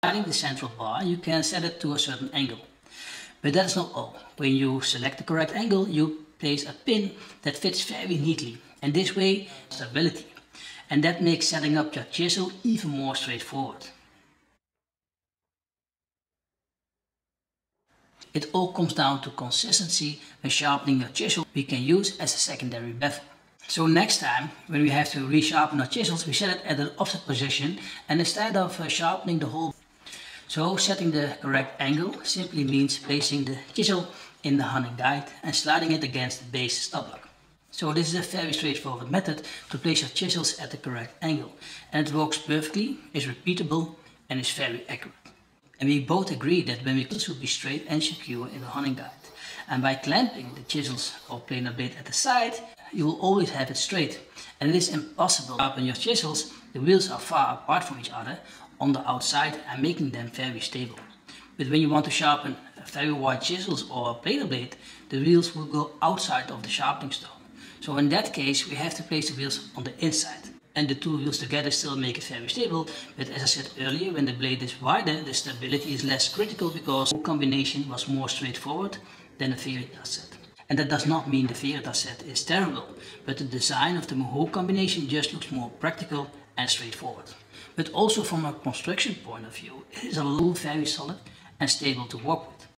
sliding the central bar, you can set it to a certain angle. But that is not all. When you select the correct angle, you place a pin that fits very neatly, and this way stability. And that makes setting up your chisel even more straightforward. It all comes down to consistency when sharpening your chisel we can use as a secondary bevel. So next time, when we have to resharpen our chisels, we set it at an offset position, and instead of sharpening the whole. So setting the correct angle simply means placing the chisel in the hunting guide and sliding it against the base stop block. So this is a very straightforward method to place your chisels at the correct angle, and it works perfectly, is repeatable and is very accurate. And we both agree that when we chisel should be straight and secure in the hunting guide. And by clamping the chisels or planer blade at the side, you will always have it straight. And it is impossible to sharpen your chisels. The wheels are far apart from each other on the outside and making them very stable. But when you want to sharpen very wide chisels or a planer blade, the wheels will go outside of the sharpening stone. So in that case, we have to place the wheels on the inside. And the two wheels together still make it very stable, but as I said earlier, when the blade is wider, the stability is less critical because the combination was more straightforward than the Veritas set. And that does not mean the Veritas set is terrible, but the design of the Mahou combination just looks more practical and straightforward. But also from a construction point of view, it is a very solid and stable to work with.